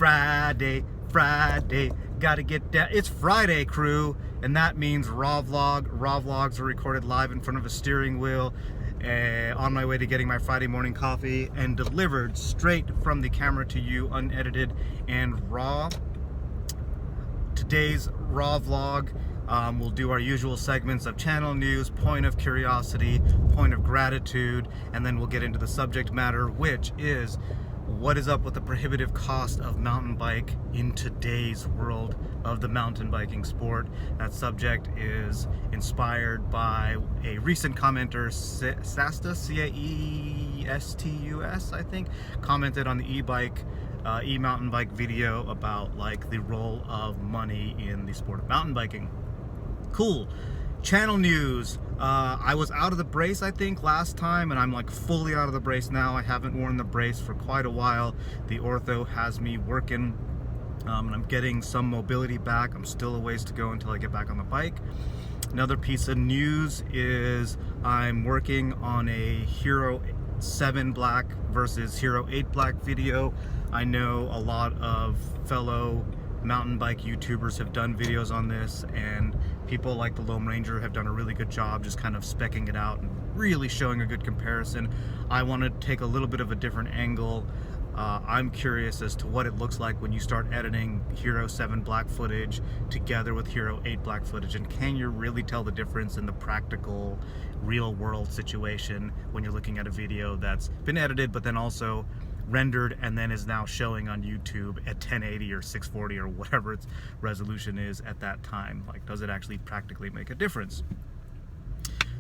Friday, gotta get down. It's Friday, crew, and that means raw vlog. Raw vlogs are recorded live in front of a steering wheel on my way to getting my Friday morning coffee and delivered straight from the camera to you, unedited and raw. Today's raw vlog, we'll do our usual segments of channel news, point of curiosity, point of gratitude, and then we'll get into the subject matter, which is what is up with the prohibitive cost of mountain bike in today's world of the mountain biking sport. That subject is inspired by a recent commenter, Sasta, C-A-E-S-T-U-S, I think, commented on the eMountain bike video about like the role of money in the sport of mountain biking. Cool. Channel news. I was out of the brace, I think, last time, and I'm like fully out of the brace now. I haven't worn the brace for quite a while. The ortho has me working, and I'm getting some mobility back. I'm still a ways to go until I get back on the bike. Another piece of news is I'm working on a Hero 7 Black versus Hero 8 Black video. I know a lot of fellow mountain bike YouTubers have done videos on this, and people like the Lone Ranger have done a really good job just kind of specking it out and really showing a good comparison. I want to take a little bit of a different angle. I'm curious as to what it looks like when you start editing Hero 7 Black footage together with Hero 8 Black footage, and can you really tell the difference in the practical, real world situation when you're looking at a video that's been edited but then also rendered and then is now showing on YouTube at 1080 or 640 or whatever its resolution is at that time. Like, does it actually practically make a difference?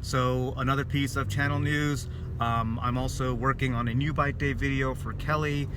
So another piece of channel news, I'm also working on a new bike day video for Kelly.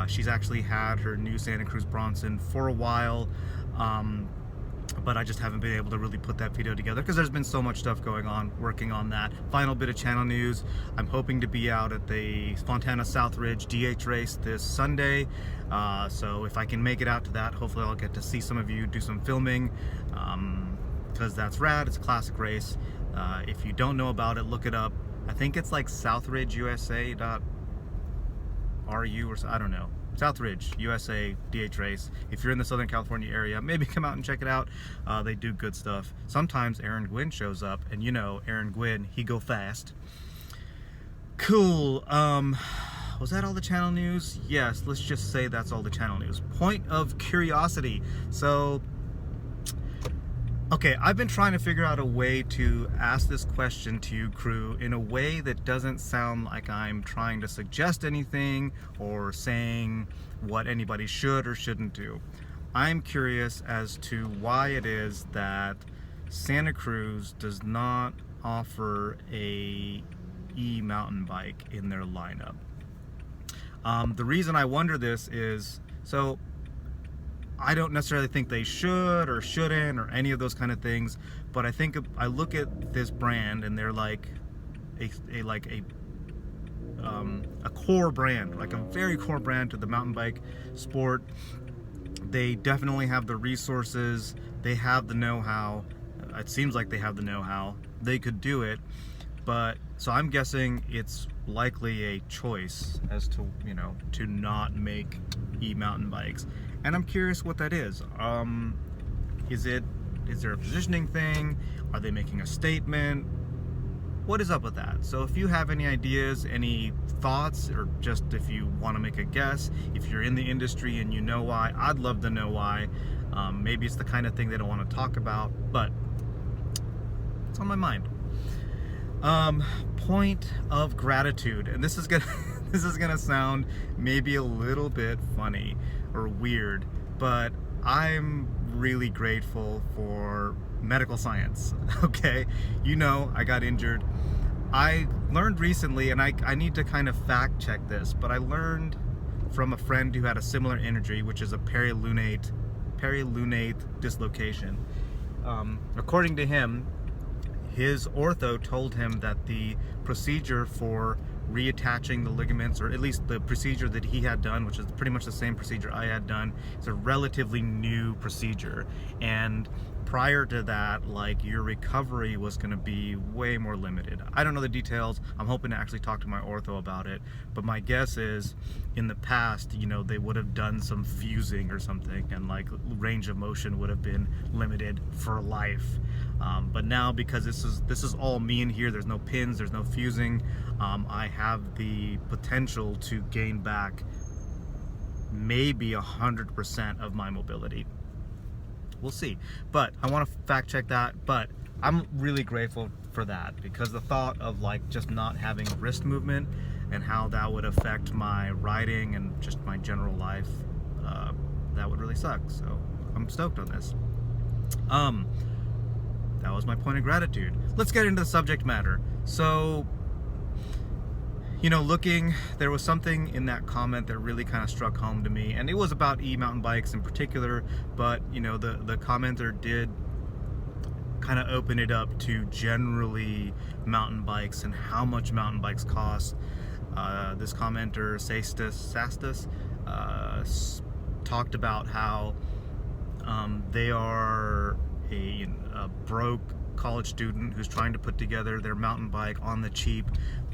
She's actually had her new Santa Cruz Bronson for a while, but I just haven't been able to really put that video together because there's been so much stuff going on working on that. Final bit of channel news, I'm hoping to be out at the Fontana Southridge DH race this Sunday, so if I can make it out to that, hopefully I'll get to see some of you, do some filming, because that's rad. It's a classic race. If you don't know about it, look it up. I think it's like southridgeusa.ru or so, I don't know. Southridge USA DH race. If you're in the Southern California area, maybe come out and check it out. They do good stuff. Sometimes Aaron Gwynn shows up, and you know Aaron Gwynn, he go fast. Cool. Was that all the channel news? Yes, let's just say that's all the channel news. Point of curiosity. So, okay, I've been trying to figure out a way to ask this question to you, crew, in a way that doesn't sound like I'm trying to suggest anything or saying what anybody should or shouldn't do. I'm curious as to why it is that Santa Cruz does not offer a e-mountain bike in their lineup. The reason I wonder this is, so I don't necessarily think they should or shouldn't or any of those kind of things, but I think I look at this brand and they're like a core brand, like a very core brand to the mountain bike sport. They definitely have the resources, they have the know-how. It seems like they have the know-how. They could do it, but so I'm guessing it's likely a choice as to, you know, to not make e-mountain bikes. And I'm curious what that is. Is there a positioning thing? Are they making a statement? What is up with that? So if you have any ideas, any thoughts, or just if you want to make a guess, if you're in the industry and you know why, I'd love to know why. Maybe it's the kind of thing they don't want to talk about, but it's on my mind. Point of gratitude, and this is gonna sound maybe a little bit funny or weird, but I'm really grateful for medical science. Okay, you know, I got injured. I learned recently, and I need to kind of fact check this, but I learned from a friend who had a similar injury, which is a perilunate dislocation. According to him, his ortho told him that the procedure for reattaching the ligaments, or at least the procedure that he had done, which is pretty much the same procedure I had done, is a relatively new procedure. And prior to that, like, your recovery was going to be way more limited. I don't know the details. I'm hoping to actually talk to my ortho about it, but my guess is in the past, you know, they would have done some fusing or something, and like range of motion would have been limited for life. But now, because this is all me in here, there's no pins, there's no fusing, I have the potential to gain back maybe 100% of my mobility. We'll see. But I want to fact check that. But I'm really grateful for that, because the thought of like just not having wrist movement and how that would affect my riding and just my general life, that would really suck. So I'm stoked on this. That was my point of gratitude. Let's get into the subject matter. So, you know, there was something in that comment that really kind of struck home to me, and it was about e-mountain bikes in particular, but, you know, the commenter did kind of open it up to generally mountain bikes and how much mountain bikes cost. This commenter, Sastus, talked about how they are a broke college student who's trying to put together their mountain bike on the cheap,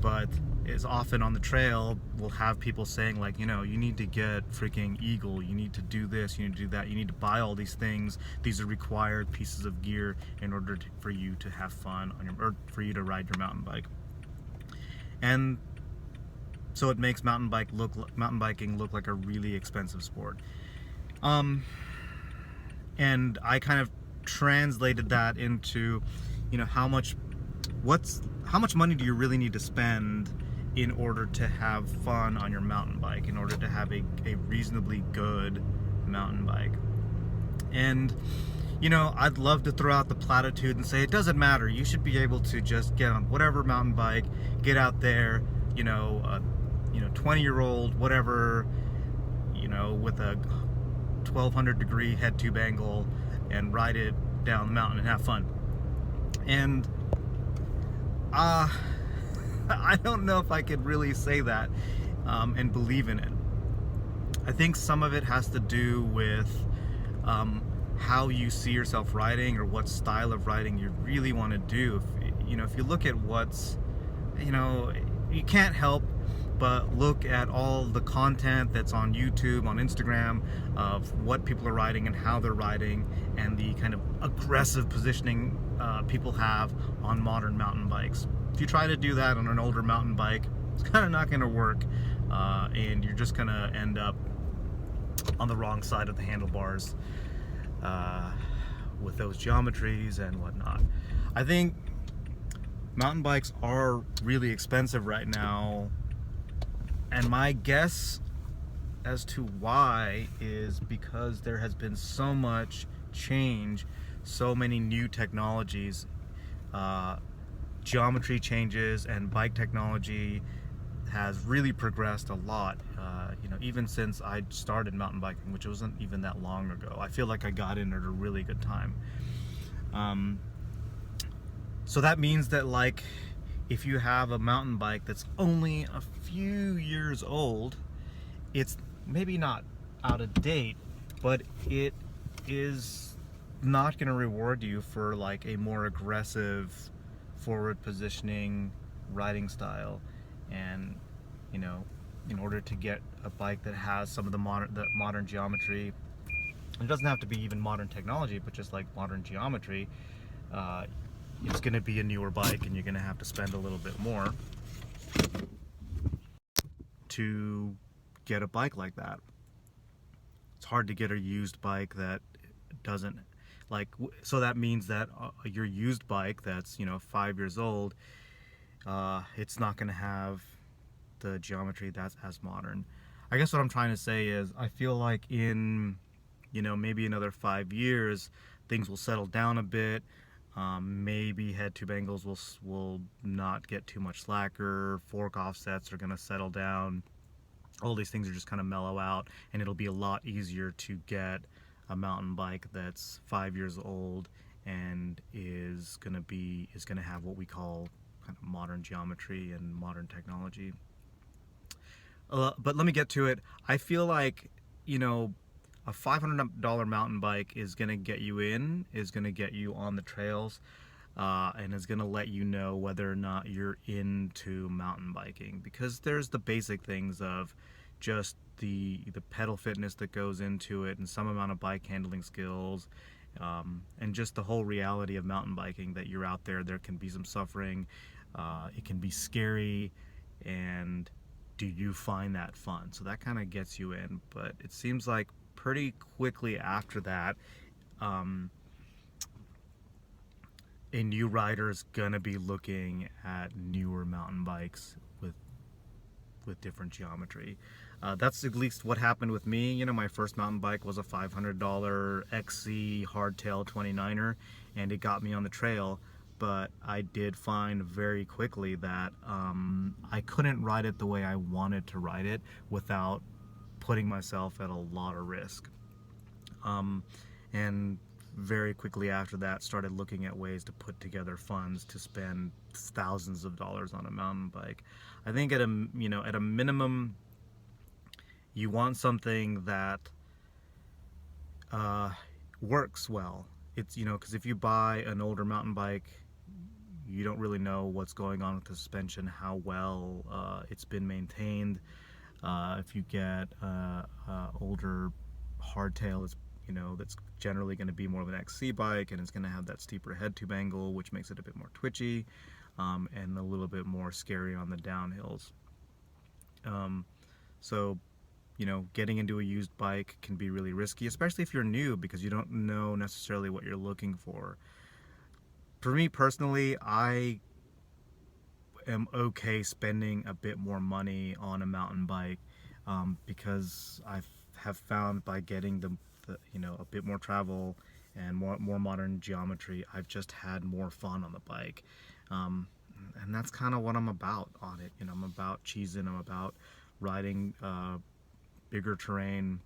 but is often on the trail will have people saying like, you know, you need to get freaking Eagle, you need to do this, you need to do that, you need to buy all these things. These are required pieces of gear in order for you to have fun on or for you to ride your mountain bike. And so it makes mountain biking look like a really expensive sport. And I kind of translated that into, you know, how much money do you really need to spend in order to have fun on your mountain bike, in order to have a reasonably good mountain bike. And, you know, I'd love to throw out the platitude and say it doesn't matter, you should be able to just get on whatever mountain bike, get out there, you know, 20-year-old, whatever, you know, with a 1200 degree head tube angle, and ride it down the mountain and have fun. And I don't know if I could really say that and believe in it. I think some of it has to do with how you see yourself riding, or what style of riding you really want to do. If you look at what's, you can't help but look at all the content that's on YouTube, on Instagram, of what people are riding and how they're riding, and the kind of aggressive positioning people have on modern mountain bikes. If you try to do that on an older mountain bike, it's kind of not going to work, and you're just going to end up on the wrong side of the handlebars with those geometries and whatnot. I think mountain bikes are really expensive right now, and my guess as to why is because there has been so much change, so many new technologies, geometry changes, and bike technology has really progressed a lot, even since I started mountain biking, which wasn't even that long ago. I feel like I got in at a really good time. So that means that, like, if you have a mountain bike that's only a few years old, it's maybe not out of date, but it is not going to reward you for like a more aggressive forward positioning riding style. And in order to get a bike that has some of the modern geometry, it doesn't have to be even modern technology, but just like modern geometry, it's going to be a newer bike, and you're going to have to spend a little bit more to get a bike like that. It's hard to get a used bike that doesn't, like, so that means that your used bike that's 5 years old, it's not going to have the geometry that's as modern. I guess what I'm trying to say is, I feel like in maybe another 5 years things will settle down a bit. Maybe head tube angles will not get too much slacker, fork offsets are going to settle down, all these things are just kind of mellow out, and it'll be a lot easier to get a mountain bike that's 5 years old and is going to have what we call kind of modern geometry and modern technology. But let me get to it. I feel like, A $500 mountain bike is going to get you in, is going to get you on the trails, and is going to let you know whether or not you're into mountain biking, because there's the basic things of just the pedal fitness that goes into it, and some amount of bike handling skills, and just the whole reality of mountain biking, that you're out there can be some suffering, it can be scary, and do you find that fun? So that kind of gets you in. But it seems like pretty quickly after that, a new rider is gonna be looking at newer mountain bikes with different geometry. That's at least what happened with me. You know, my first mountain bike was a $500 XC hardtail 29er, and it got me on the trail. But I did find very quickly that I couldn't ride it the way I wanted to ride it without putting myself at a lot of risk. And very quickly after that, started looking at ways to put together funds to spend thousands of dollars on a mountain bike. I think at a minimum, you want something that works well. It's, because if you buy an older mountain bike, you don't really know what's going on with the suspension, how well it's been maintained. If you get older hardtail, it's that's generally going to be more of an XC bike, and it's going to have that steeper head tube angle, which makes it a bit more twitchy, and a little bit more scary on the downhills. So getting into a used bike can be really risky, especially if you're new, because you don't know necessarily what you're looking for. For me personally, I am okay spending a bit more money on a mountain bike, because I have found by getting a bit more travel and more modern geometry, I've just had more fun on the bike, and that's kind of what I'm about on it. I'm about cheesing, I'm about riding bigger terrain,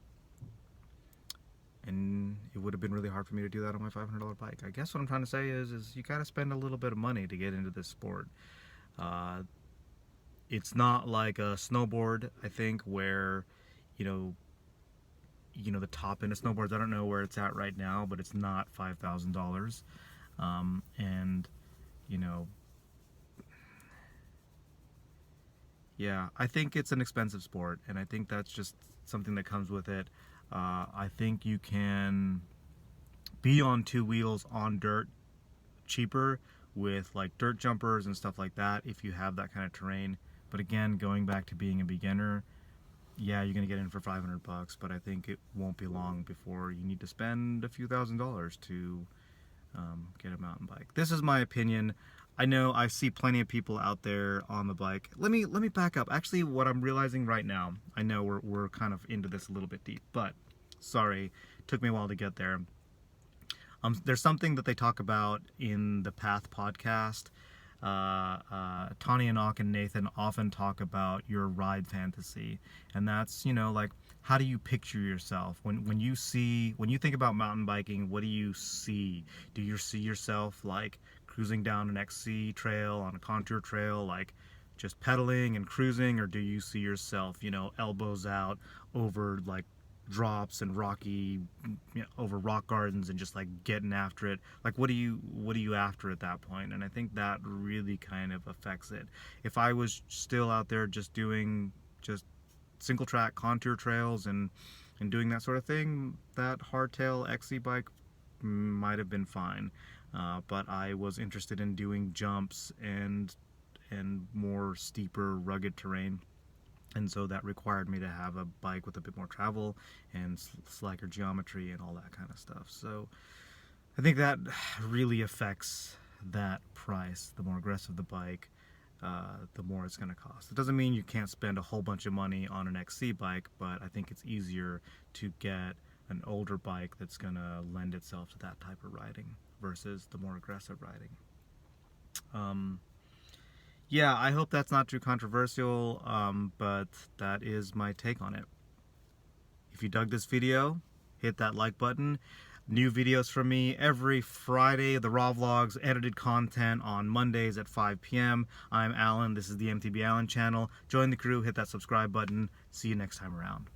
and it would have been really hard for me to do that on my $500 bike. I guess what I'm trying to say is you got to spend a little bit of money to get into this sport. It's not like a snowboard, I think, where the top end of snowboards, I don't know where it's at right now, but it's not $5,000. And yeah, I think it's an expensive sport, and I think that's just something that comes with it. I think you can be on two wheels on dirt cheaper with like dirt jumpers and stuff like that if you have that kind of terrain. But again, going back to being a beginner, yeah, you're gonna get in for $500, but I think it won't be long before you need to spend a few $1,000s to get a mountain bike. This is my opinion. I know I see plenty of people out there on the bike. Let me back up. Actually, what I'm realizing right now, I know we're kind of into this a little bit deep, but sorry, took me a while to get there. There's something that they talk about in the Path podcast. Tawny and Ock and Nathan often talk about your ride fantasy, and that's like, how do you picture yourself when you think about mountain biking? What do you see? Do you see yourself like cruising down an XC trail, on a contour trail, like just pedaling and cruising, or do you see yourself elbows out over like drops and rocky, over rock gardens, and just like getting after it? Like, what are you after at that point? And I think that really kind of affects it. If I was still out there just doing just single track contour trails and doing that sort of thing, that hardtail XC bike might have been fine. But I was interested in doing jumps and more steeper, rugged terrain. And so that required me to have a bike with a bit more travel and slacker geometry and all that kind of stuff. So I think that really affects that price. The more aggressive the bike, the more it's going to cost. It doesn't mean you can't spend a whole bunch of money on an XC bike, but I think it's easier to get an older bike that's going to lend itself to that type of riding versus the more aggressive riding. Yeah, I hope that's not too controversial, but that is my take on it. If you dug this video, hit that like button. New videos from me every Friday, the raw vlogs, edited content on Mondays at 5 p.m. I'm Alan, this is the MTB ALAN channel. Join the crew, hit that subscribe button. See you next time around.